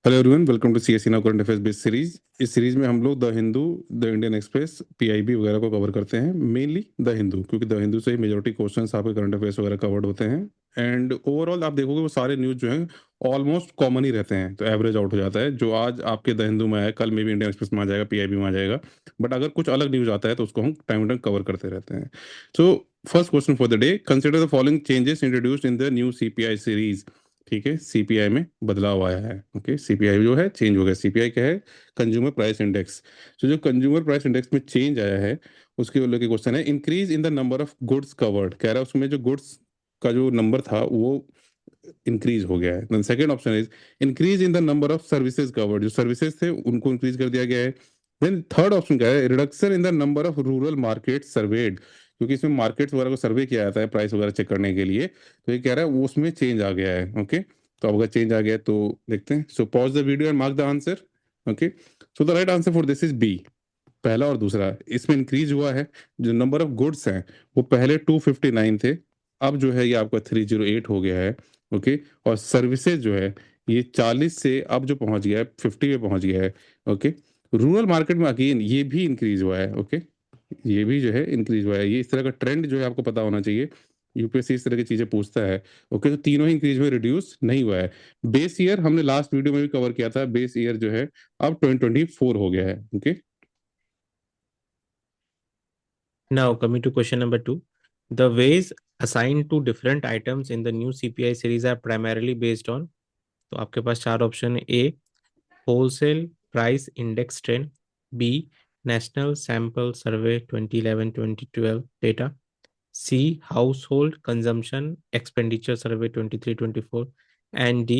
Hello everyone, welcome to CSC now current affairs based series. इस series में हम लोग the Hindu, the Indian Express, PIB वगैरह को कवर करते हैं। मेनली द हिंदू, क्योंकि द हिंदू से ही मेजोरिटी क्वेश्चंस आपके करंट अफेयर्स वगैरह कवर्ड होते हैं। एंड ओवरऑल आप देखोगे वो सारे न्यूज़ जो हैं ऑलमोस्ट कॉमन ही रहते हैं, तो एवरेज आउट हो जाता है। जो आज आपके द हिंदू में आया, कल में भी इंडियन एक्सप्रेस में आ जाएगा, पीआईबी में आ जाएगा। बट अगर कुछ अलग न्यूज़ आता है तो उसको हम टाइम टू टाइम कवर करते रहते हैं। So first question for the day, consider the following changes introduced in the new CPI series. ठीक है, सीपीआई में बदलाव आया है। ओके, सीपीआई जो है चेंज हो गया। सीपीआई क्या है? Consumer price index. तो जो कंज्यूमर प्राइस इंडेक्स में चेंज आया है उसके लेके क्वेश्चन है, increase in the number of goods covered. कह रहा है उसमें जो गुड्स का जो नंबर था वो इंक्रीज हो गया है। Then second option is increase in the number of services covered. जो सर्विसेज थे उनको इंक्रीज कर दिया गया है। देन थर्ड ऑप्शन क्या है? Reduction in the number of rural market served, क्योंकि इसमें मार्केट्स वगैरह को सर्वे किया जाता है प्राइस वगैरह चेक करने के लिए। तो ये कह रहा है वो उसमें चेंज आ गया है। ओके, तो अब अगर चेंज आ गया है तो देखते हैं। So pause the video and mark the answer. Okay, so the right answer for this is B. पहला और दूसरा इसमें इंक्रीज हुआ है। जो नंबर ऑफ गुड्स हैं वो पहले 259 थे, अब जो है ये आपका 308 हो गया है। ओके, और सर्विसेज जो है ये 40 से अब जो पहुंच गया है 50 पे पहुंच गया है। ओके, रूरल मार्केट में अगेन ये भी इंक्रीज हुआ है। ओके, ये भी जो है इंक्रीज हुआ है। ये इस तरह का ट्रेंड जो है आपको पता होना चाहिए, यूपीएससी इस तरह की चीजें पूछता है। ओके, तो तीनों ही इंक्रीज हुए, रिड्यूस नहीं हुआ है। बेस ईयर हमने लास्ट वीडियो में भी कवर किया था, बेस ईयर जो है अब 2024 हो गया है। Okay, Now, coming to question number two, the weighs assigned to different items in the new CPI series are primarily based on. तो आपके पास चार ऑप्शन है: A wholesale price index trend, B national sample survey 2011-2012 data, C household consumption expenditure survey 23-24, and D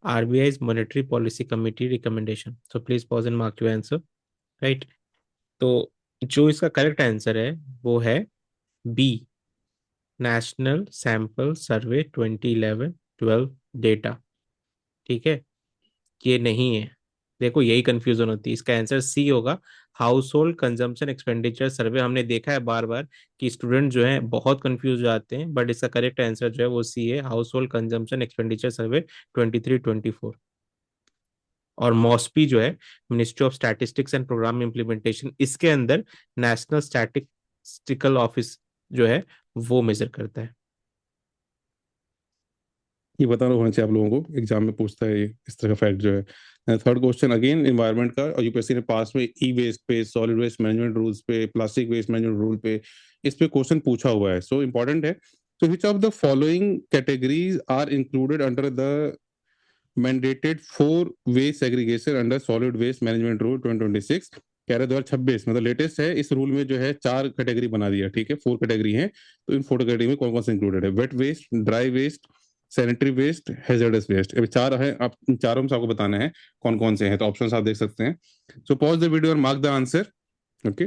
RBI's monetary policy committee recommendation. So please pause and mark your answer. Right. तो जो इसका correct answer है वो है B, national sample survey 2011-12 data. ठीक है, ये नहीं है. देखो यही कंफ्यूजन होती है, इसका आंसर सी होगा, हाउस होल्ड कंजम्पशन एक्सपेंडिचर सर्वे. हमने देखा है बार बार कि स्टूडेंट जो है बहुत कंफ्यूज हो जाते हैं, बट इसका करेक्ट आंसर जो है वो सी है, household consumption expenditure survey 23-24. और मॉस्पी जो है, ministry of statistics and programme implementation, इसके अंदर नेशनल स्टैटिस्टिकल ऑफिस जो है वो मेजर करता है. ये बताना होना चाहिए आप लोगों को, एग्जाम में पूछता है ये इस तरह का फैक्ट जो है। थर्ड क्वेश्चन अगेन इन्वायरमेंट का, और यूपीएससी ने पास में ई वेस्ट पे, सॉलिड वेस्ट मैनेजमेंट रूल्स पे, प्लास्टिक वेस्ट मैनेजमेंट रूल पे, इस पे क्वेश्चन पूछा हुआ है। सो इंपॉर्टेंट है। तो which of the following categories are included under the mandated four waste segregation under solid waste management rule 2026? कह रहे 2026 मतलब लेटेस्ट है। इस रूल में जो है चार कैटेगरी बना दिया। ठीक है, फोर कैटेगरी है। तो इन फोर कैटेगरी में कौन कौन से इंक्लूडेड है? Wet waste, dry waste, sanitary waste, hazardous waste. अभी चार है, आप इन चारों में से आपको बताना है कौन कौन से हैं। तो ऑप्शन आप देख सकते हैं। सो पॉज द वीडियो और मार्क द आंसर। ओके,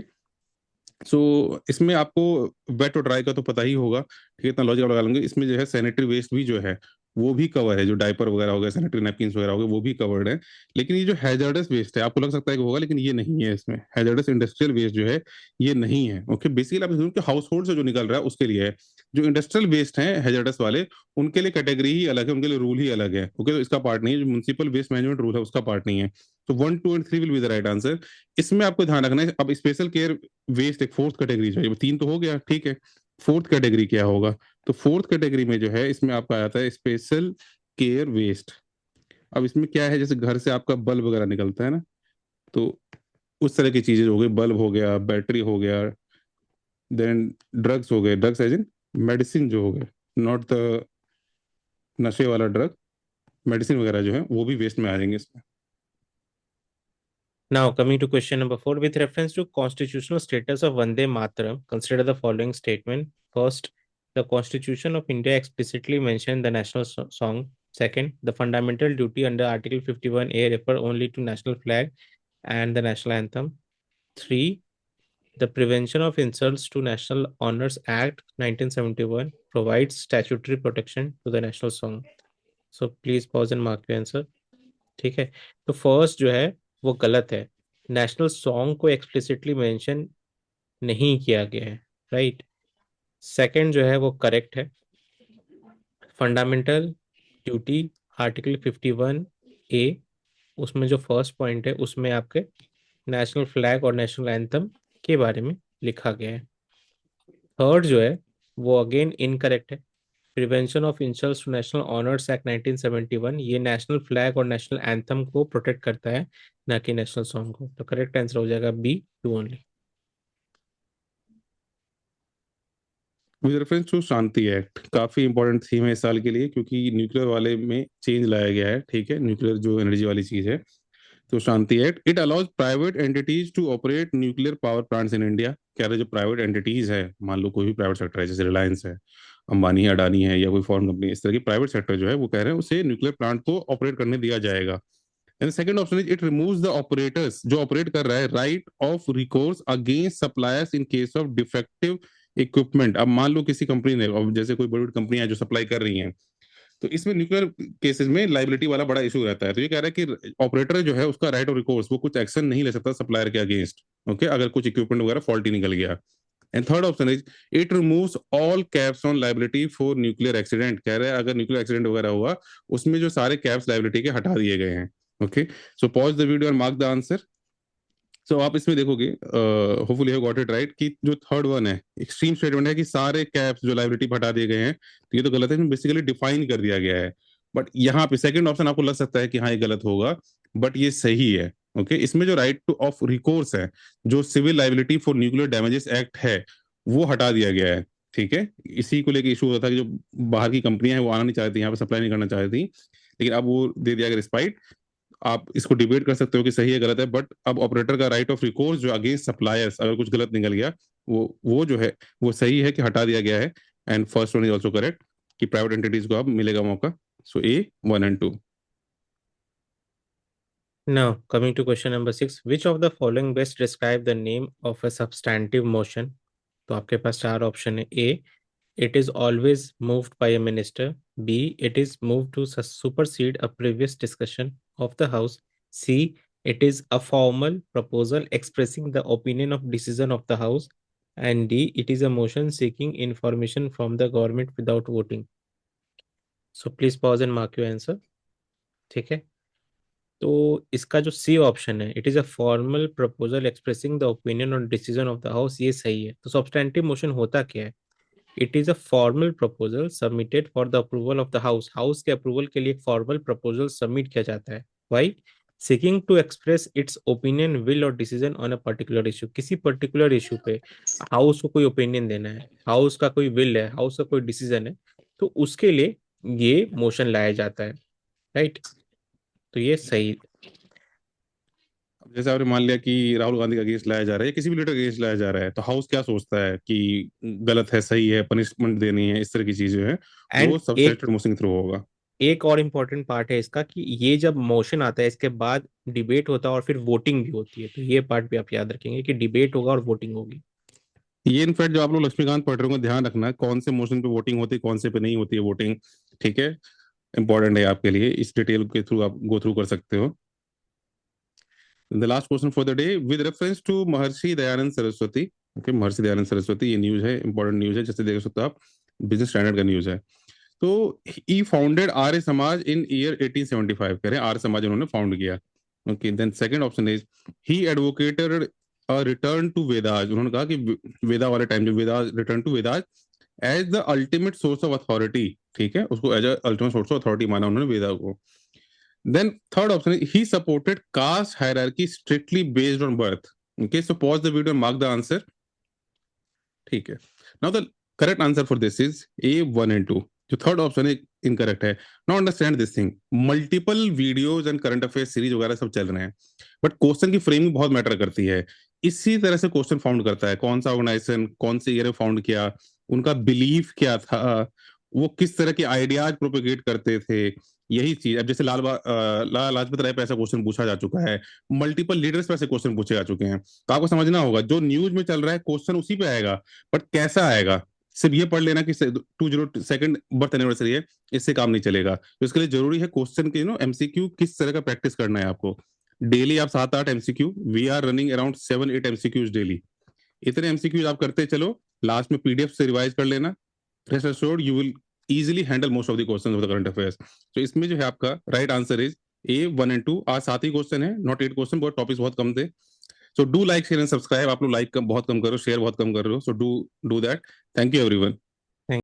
सो इसमें आपको वेट और ड्राई का तो पता ही होगा। ठीक है, इतना लॉजिक लगा लेंगे। इसमें जो है सैनिटरी वेस्ट भी जो है वो भी कवर है। जो डायपर वगैरह हो गया, सैनिटरी नैपकिन वगैरह हो गए, वो भी कवर्ड है। लेकिन ये जो हैजर्डस वेस्ट है, आपको लग सकता है कि होगा, लेकिन ये नहीं है। इसमें हैजर्डस इंडस्ट्रियल वेस्ट जो है ये नहीं है। ओके, बेसिकली आप समझो कि हाउस होल्ड से जो निकल रहा है उसके लिए है। जो इंडस्ट्रियल वेस्ट है हैजर्डस वाले, उनके लिए कैटेगरी ही अलग है, उनके लिए रूल ही अलग है। ओके, तो इसका पार्ट नहीं है। जो म्युनिसिपल वेस्ट मैनेजमेंट रूल है उसका पार्ट नहीं है। तो 1, 2 and 3 will be the right answer. इसमें आपको ध्यान रखना है। अब स्पेशल केयर वेस्ट एक फोर्थ कैटेगरी जो है, तीन तो हो गया। ठीक है, फोर्थ कैटेगरी क्या होगा? तो फोर्थ कैटेगरी में जो है इसमें आपका आता है स्पेशल केयर वेस्ट। अब इसमें क्या है, जैसे घर से आपका बल्ब वगैरह निकलता है ना, तो उस तरह की चीजें हो गई। बल्ब हो गया, बैटरी हो गया, देन ड्रग्स हो गए, ड्रग्स एज इन मेडिसिन जो हो गए, नॉट द नशे वाला ड्रग, मेडिसिन वगैरह जो है वो भी वेस्ट में आ जाएंगे इसमें। Now, coming to question number four, with reference to constitutional status of Vande Mataram, consider the following statement. First, the Constitution of India explicitly mentioned the national song. Second, the fundamental duty under Article 51A refer only to national flag and the national anthem. Three, the Prevention of Insults to National Honors Act 1971 provides statutory protection to the national song. So please pause and mark your answer. ठीक है, तो first जो है वो गलत है. National song को explicitly mention नहीं किया गया है. राइट. सेकंड जो है वो करेक्ट है. फंडामेंटल ड्यूटी आर्टिकल 51A उसमें जो फर्स्ट पॉइंट है उसमें आपके नेशनल फ्लैग और नेशनल एंथम के बारे में लिखा गया है। थर्ड जो है वो अगेन इनकरेक्ट है। Prevention of insults to national honours act 1971 ये नेशनल फ्लैग और नेशनल एंथम को प्रोटेक्ट करता है, ना कि नेशनल सॉन्ग को। तो करेक्ट आंसर हो जाएगा B, two only. With reference to Shanti act, काफी इंपॉर्टेंट थीम है इस साल के लिए, क्योंकि न्यूक्लियर वाले में चेंज लाया गया है। ठीक है, न्यूक्लियर जो एनर्जी वाली चीज है, तो Shanti act it allows private entities to operate nuclear power plants in India. कह रहे जो प्राइवेट एंटिटीज है, मान लो कोई भी प्राइवेट सेक्टर है, जैसे रिलायंस है, अंबानी है, अडानी है, या कोई फॉरेन कंपनी, इस तरह की प्राइवेट सेक्टर जो है, वो कह रहे हैं उसे न्यूक्लियर प्लांट को ऑपरेट करने दिया जाएगा। And second option is it removes the operators, जो ऑपरेट कर रहा है, right of recourse against suppliers in case of defective equipment. अब मान लो किसी कंपनी ने, अब जैसे कोई बड़ी बड़ी कंपनियां जो सप्लाई कर रही हैं, तो इसमें न्यूक्लियर केसेस में लाइबिलिटी वाला बड़ा इशू रहता है। तो ये कह रहा है कि ऑपरेटर जो है उसका राइट ऑफ रिकोर्स, वो कुछ एक्शन नहीं ले सकता सप्लायर के अगेंस्ट, ओके, अगर कुछ इक्विपमेंट वगैरह फॉल्टी निकल गया। And third option is it removes all caps on liability for nuclear accident. कह रहे हैं अगर न्यूक्लियर एक्सीडेंट वगैरह हुआ, उसमें जो सारे कैप्स लाइबिलिटी के हटा दिए गए हैं। Okay, so pause the video and mark the answer. So आप इसमें देखोगे, hopefully you got it right, कि जो थर्ड वन है, एक्सट्रीम स्टेटमेंट है कि सारे कैप्स जो लाइबिलिटी हटा दिए गए हैं, तो ये तो गलत है, बेसिकली डिफाइन कर दिया गया है। बट यहाँ पे सेकंड ऑप्शन आपको लग सकता है कि हाँ ये गलत होगा, बट ये सही है। ओके, इसमें जो राइट टू ऑफ रिकोर्स है, जो civil liability for nuclear damages act है, वो हटा दिया गया है। ठीक है, इसी को लेकर इशू होता था कि जो बाहर की कंपनियां हैं वो आना नहीं चाहती, यहाँ पे सप्लाई नहीं करना चाहती, लेकिन अब वो दे दिया गया रिस्पाइट। आप इसको डिबेट कर सकते हो कि सही है गलत है, बट अब ऑपरेटर का राइट ऑफ रिकोर्स जो अगेंस्ट सप्लायर्स, अगर कुछ गलत निकल गया, वो जो है वो सही है कि हटा दिया गया है। And first one is also correct, कि प्राइवेट एंटिटीज को अब मिलेगा मौका। So A, one and two. Now, coming to question number 6, which of the following best describe the name of a substantive motion? तो आपके पास चार ऑप्शन है। ए, it is always moved by a minister. B, it is moved to supersede a previous discussion of the House. C, it is a formal proposal expressing the opinion of decision of the House. And D, it is a motion seeking information from the government without voting. So please pause and mark your answer. ठीक है, तो इसका जो C option है, it is a formal proposal expressing the opinion or decision of the house, ये सही है। तो सब्सटेंटिव मोशन होता क्या है? It is a formal proposal submitted for the approval of the house. House के अप्रूवल के लिए फॉर्मल प्रपोजल सबमिट किया जाता है। Why? Seeking to express its opinion, will or decision on a particular issue. किसी पर्टिकुलर इशू पे house को कोई ओपिनियन देना है, हाउस का कोई विल है, हाउस का कोई डिसीजन है, तो उसके लिए ये मोशन लाया जाता है। राइट, तो ये सही। जैसे आपने मान लिया कि राहुल गांधी का केस लाया जा रहा है, किसी भी लीडर का केस लाया जा रहा है, तो हाउस क्या सोचता है कि गलत है, सही है, पनिशमेंट देनी है, इस तरह की चीजें हैं, एंड वो एक सब्सटेंटिव मोशन के थ्रू होगा। एक और इम्पोर्टेंट पार्ट है इसका कि ये जब मोशन आता है इसके बाद डिबेट होता है और फिर वोटिंग भी होती है। तो ये पार्ट भी आप याद रखेंगे कि डिबेट होगा और वोटिंग होगी। ये इनफैक्ट जो आप लोग लक्ष्मीकांत पढ़ रहे हो, ध्यान रखना है कौन से मोशन पे वोटिंग होती है, कौन से पे नहीं होती है वोटिंग। ठीक है, इंपॉर्टेंट है आपके लिए, इस डिटेल के थ्रू आप गो थ्रू कर सकते हो। The last question for the day, with reference to Maharshi Dayanand Saraswati. Okay, महर्षि दयानंद सरस्वती, ये न्यूज है, इंपॉर्टेंट न्यूज है, जैसे देख सकते हो आप, बिजनेस स्टैंडर्ड का न्यूज है। तो ही फाउंडेड आर्य समाज इन ईयर 1875, कह रहे हैं आर्य समाज उन्होंने फाउंड किया। Okay, then second option is he advocated a return to Vedas. उन्होंने कहा कि वेदा वाले टाइम, जो Veda, return to Vedas as the ultimate source of authority. ठीक है, उसको as ultimate source of authority माना उन्होंने वेदा को। Then third option is he supported caste hierarchy strictly based on birth. Okay, so pause the video, mark the answer. ठीक है, now the correct answer for this is A, one and two. जो third option है incorrect है। Now understand this thing, multiple videos and current affair series वगैरह सब चल रहे हैं, बट क्वेश्चन की फ्रेमिंग बहुत मैटर करती है। इसी तरह से क्वेश्चन फाउंड करता है, कौन सा ऑर्गेनाइजेशन कौन से ईयर में फाउंड किया, उनका बिलीफ क्या था, वो किस तरह के आइडियाज प्रोपेगेट करते थे। यही चीज, अब जैसे लाला लाजपत राय पे ऐसा क्वेश्चन पूछा जा चुका है, मल्टीपल लीडर्स पे ऐसे क्वेश्चन पूछे जा चुके हैं। तो आपको समझना होगा, जो न्यूज में चल रहा है क्वेश्चन उसी पे आएगा, बट कैसा आएगा। सिर्फ ये पढ़ लेना कि 202nd बर्थ एनिवर्सरी है, इससे काम नहीं चलेगा। तो इसके लिए जरूरी है क्वेश्चन के एमसीक्यू किस तरह का प्रैक्टिस करना है आपको। डेली आप 7-8 MCQ, we are running around 7-8 MCQs daily. इतने एमसीक्यूज आप करते चलो, लास्ट में पीडीएफ से रिवाइज कर लेना। Rest assured you will easily handle most of the questions of the current affairs. So इसमें जो है आपका right answer is a 1 and 2। आज 7 ही क्वेश्चन है, नॉट 8 क्वेश्चन, बहुत टॉपिक्स बहुत कम थे। So do like share and subscribe. आप लोग लाइक कम बहुत कम कर रहे हो, शेयर बहुत कम कर रहे हो, so do that. Thank you everyone.